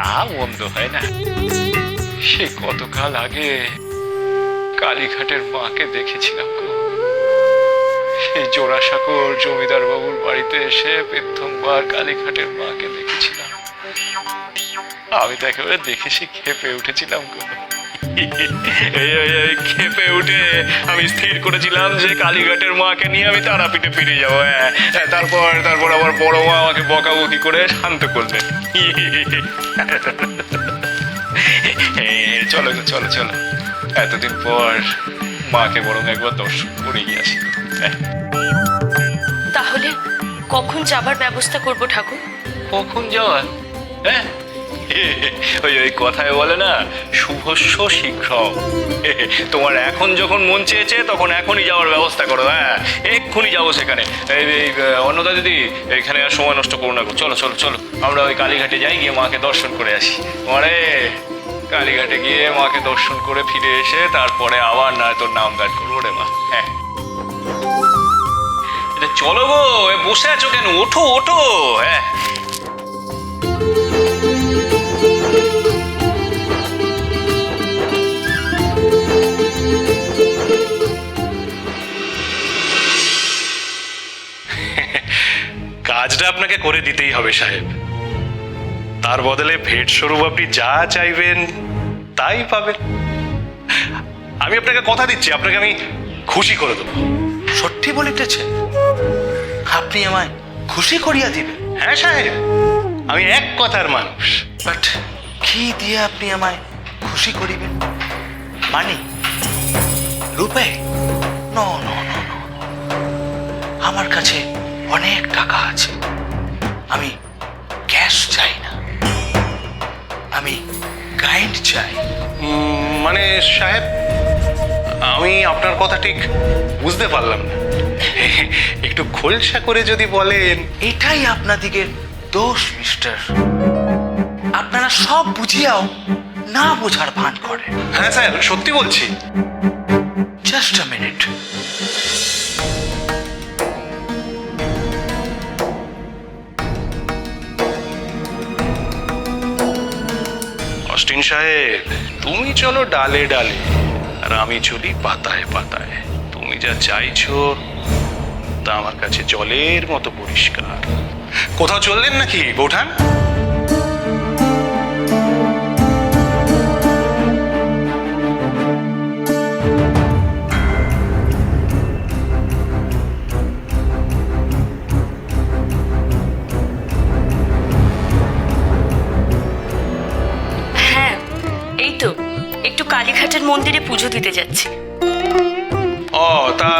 তা মন্দ হয় না। সে কতকাল আগে কালীঘাটের মাকে দেখেছিলাম গো। সেই জোড়াসাঁকোর জমিদার বাবুর বাড়িতে এসে প্রথমবার কালীঘাটের মাকে দেখেছিলাম। আমি তো একেবারে দেখে সে ক্ষেপে উঠেছিলাম গো। ক্ষেপে উঠে আমি স্থির করেছিলাম যে কালীঘাটের মাকে নিয়ে আমি তারাপীঠে ফিরে যাবো। তারপর আবার বড় মা আমাকে বকাবকি করে শান্ত করলেন। চলো চলো চলো, এতদিন পর মাকে বরং একবার দর্শন করে গিয়েছি। তাহলে কখন যাবার ব্যবস্থা করব ঠাকুর? কখন যাওয়ার? হ্যাঁ, ওই কথায় বলে না, শুভস্য শীঘ্রম। তোমার এখন যখন মন চেয়েছে তখন এখনই যাওয়ার ব্যবস্থা করো। হ্যাঁ, এক্ষুনি যাবো সেখানে। এই অন্নদা দিদি, এখানে আর সময় নষ্ট করো না। চলো চলো চলো, আমরা ওই কালীঘাটে যাই, গিয়ে মাকে দর্শন করে আসি। মানে কালীঘাটে গিয়ে মাকে দর্শন করে ফিরে এসে তারপরে আবার নয় তোর নাম গান করবো রে মা। হ্যাঁ, চলো গো, বসে আছো কেন? ওঠো ওঠো। হ্যাঁ, কাজটা আপনাকে করে দিতেই হবে সাহেব। তার বদলে ভেট স্বরূপ আপনি যা চাইবেন তাই পাবেন। আমি আপনাকে কথা দিচ্ছি, আপনাকে আমি খুশি করে দেবো। সত্যি বলিতেছে? আপনি আমায় খুশি করিয়া দিবেন? হ্যাঁ সাহেব, আমি এক কথার মানুষ। বাট কি দিয়ে আপনি আমায় খুশি করিবেন? মানি? রূপে? নো নো নো নো, আমার কাছে অনেক টাকা আছে। আমি ক্যাশ চাই না, আমি গাইড চাই। মানে সাহেব, আমি আপনার কথা ঠিক বুঝতে পারলাম না। একটু খোলসা করে যদি বলেন। এটাই আপনাদিগের দোষ মিস্টার, আপনারা সব বুঝিয়াও না বোঝার ভান করেন। হ্যাঁ স্যার, সত্যি বলছি। Just a minute. অস্টিন সাহেব, তুমি চলো ডালে ডালে, আর আমি চলি পাতায় পাতায়। তুমি যা চাইছো তা আমার কাছে জলের মতো পরিষ্কার। কোথাও চললেন নাকি বৌঠান? হ্যাঁ, এই তো একটু কালীঘাটের মন্দিরে পুজো দিতে যাচ্ছি। ও, তা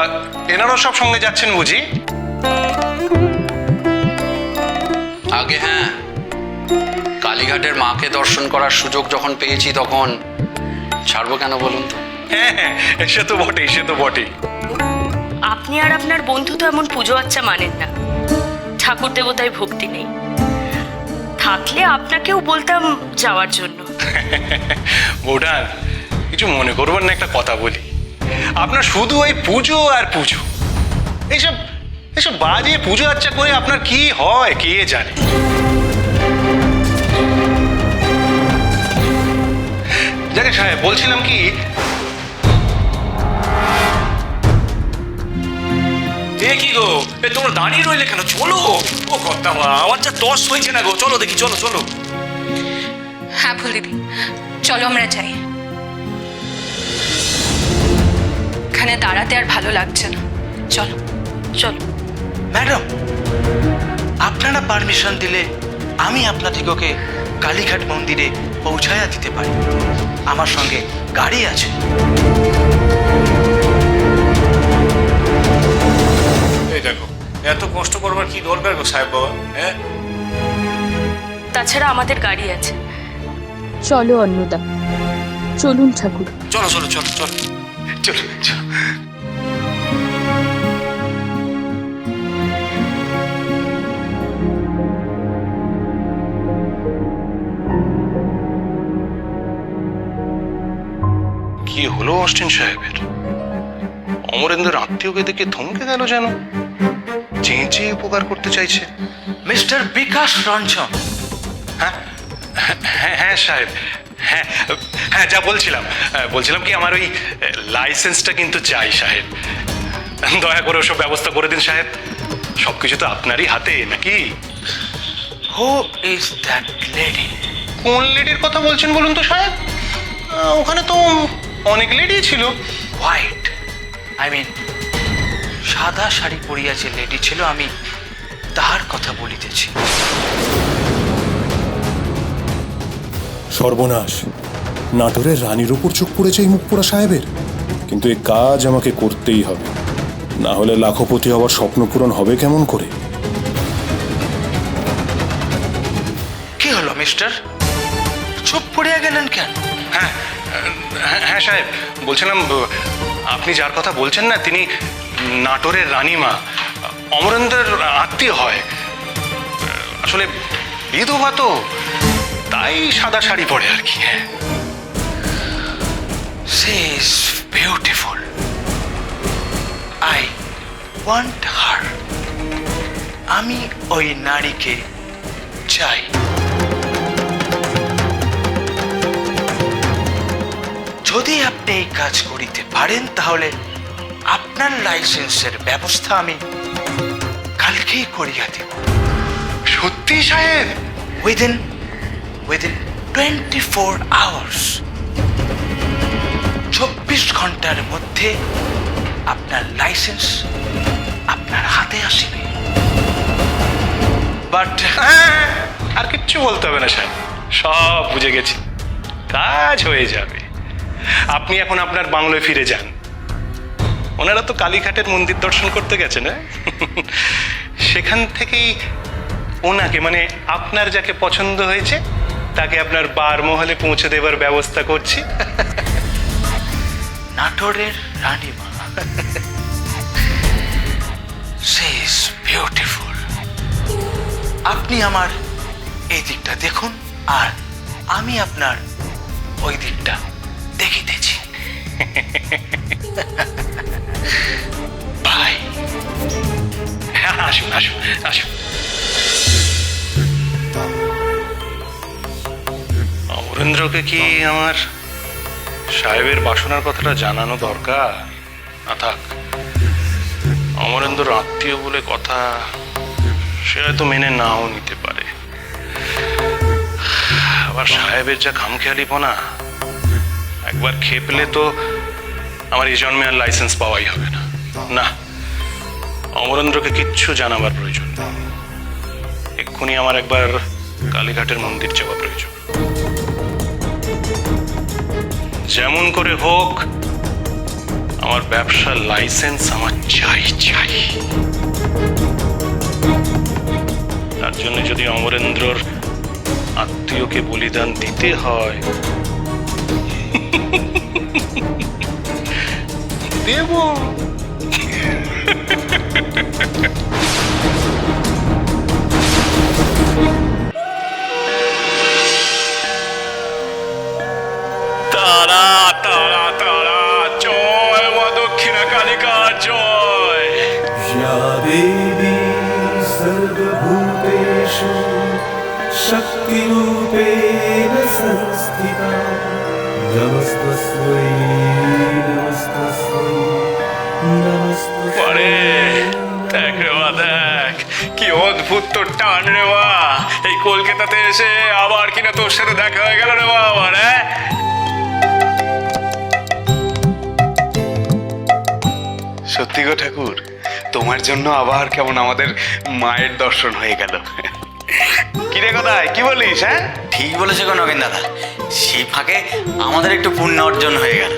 এনারও সব সঙ্গে যাচ্ছেন বুঝি? আগে হ্যাঁ, কালীঘাটের মাকে দর্শন করার সুযোগ যখন পেয়েছি তখন ছাড়বো কেন বলুন তো? হ্যাঁ হ্যাঁ, সে তো বটেই, সে তো বটেই। আপনি আর আপনার বন্ধু তো এমন পুজো আচ্চা মানেন না, ঠাকুর দেবতায় ভক্তি নেই। থাকলে আপনাকেও বলতাম যাওয়ার জন্য। বৌঠান, কিছু মনে করবেন না, একটা কথা বলি। আপনার শুধু ওই পুজো আর পুজো, এইসব এসব বাজে পুজো আচ্চা করে আপনার কি হয় কে জানে। জানি সাহেব, বলছিলাম কি, কি গো, তোমরা দাঁড়িয়ে রইলে কেন? চলো। ও কর্তা মা, আমার যা তস হয়েছে না গো। চলো দেখি, চলো চলো। হ্যাঁ ভুল দিদি, চলো আমরা যাই। এখানে দাঁড়াতে আর ভালো লাগছে না, চলো চলো। ম্যাডাম, আপনারা পারমিশন দিলে আমি আপনাদিগকে কালীঘাট মন্দিরে পৌঁছায়া দিতে পারি। আমার সঙ্গে গাড়ি আছে। এই দেখো, এত কষ্ট করবার কি দরকার গো সাহেব বাবা? হ্যাঁ, তাছাড়া আমাদের গাড়ি আছে। চলো অন্নদা, চলুন ঠাকুর। চলো চলো চলো চলো চলো চলো। কি হলো অস্টিন সাহেবের? অমরেন্দ্রের আত্মীয়কে দেখে থমকে গেল যেন, চেঁচিয়ে উপকার করতে চাইছে। মিস্টার বিকাশ রঞ্জন। হ্যাঁ হ্যাঁ হ্যাঁ সাহেব, হ্যাঁ হ্যাঁ যা বলছিলাম কি আমার ওই লাইসেন্সটা কিন্তু চাই সাহেব। দয়া করে ওসব ব্যবস্থা করে দিন সাহেব, সব কিছু তো আপনারই হাতে নাকি? Who is that lady? কোন লেডির কথা বলছেন বলুন তো সাহেব? ওখানে তো অনেক লেডি ছিল। হোয়াইট, আই মিন সাদা শাড়ি পরিয়া যে লেডি ছিল, আমি তাহার কথা বলিতেছি। সর্বনাশ, নাটোরের রানীর উপর চোখ পড়েছে এই মুখপোড়া সাহেবের। কিন্তু এই কাজ আমাকে করতেই হবে, না হলে লাখপতি হওয়ার স্বপ্ন পূরণ হবে কেমন করে? কি হলো মিস্টার, চুপ পড়িয়া গেলেন কেন? হ্যাঁ হ্যাঁ সাহেব, বলছিলাম আপনি যার কথা বলছেন না, তিনি নাটোরের রানীমা, অমরেন্দ্রের আত্মীয় হয়। আসলে বিধবা তো, তাই সাদা শাড়ি পরে আর কি। হ্যাঁ, She is beautiful. I want her. আমি ওই নারীকে চাই। যদি আপনি এই কাজ করিতে পারেন, তাহলে আপনার লাইসেন্সের ব্যবস্থা আমি কালকেই করিয়া দেব। সত্যি সাহেব? উইদিন 24 hours, 24 ঘন্টার মধ্যে আপনার লাইসেন্স আপনার হাতে আসবে। বাট আর কিচ্ছু বলতে হবে না সাহেব, সব বুঝে গেছি, কাজ হয়ে যাবে। আপনি এখন আপনার বাংলোয় ফিরে যান। ওনারা তো কালীঘাটের মন্দির দর্শন করতে গেছেন, হ্যাঁ? সেখান থেকেই ওনাকে, মানে আপনার যাকে পছন্দ হয়েছে তাকে আপনার বারমহলে পৌঁছে দেবার ব্যবস্থা করছি। নাটোরের রানীমা, সে ইজ বিউটিফুল। আপনি আমার এই দিকটা দেখুন, আর আমি আপনার ওই দিকটা দেখিতেছি। বাই। আসুন আসুন আসুন। অমরেন্দ্রকে কি আমার সাহেবের বাসনার কথাটা জানানো দরকার? না থাক, অমরেন্দ্র আত্মীয় বলে কথা, সে হয়তো মেনে নাও নিতে পারে। আবার সাহেবের যা খামখেয়ালিপনা, একবার খেপলে তো আমার এই জন্মে আর লাইসেন্স পাওয়াই হবে না। না, অমরেন্দ্রকে কিচ্ছু জানাবার প্রয়োজন নেই। এক্ষুনি আমার একবার কালীঘাটের মন্দির যাওয়া প্রয়োজন। যেমন করে হোক আমার ব্যবসার লাইসেন্স আমার চাই চাই। তার জন্য যদি অমরেন্দ্রর আত্মীয়কে বলিদান দিতে হয়, দেব। তারা তারা তারা, জয় মা দক্ষিণা কালিকা, জয়। या देवी सर्वभूतेषु शक्तिरूपेण संस्थिता नमस्तस्मै नमस्तस्मै আরে नमस्तस्मै। দেখ রে মা, দেখ কি অদ্ভুত তোর টান রে মা। এই কলকাতাতে এসে আবার কিনা তোর সাথে দেখা হয়ে গেল রে মা আমার। হ্যাঁ, সত্যি গো ঠাকুর, তোমার জন্য আবার কেমন আমাদের মায়ের দর্শন হয়ে গেল। কিরে কোথায়, কি বলিস? হ্যাঁ, ঠিক বলেছে গো নগেন দাদা, সেই ফাঁকে আমাদের একটু পুণ্য অর্জন হয়ে গেল।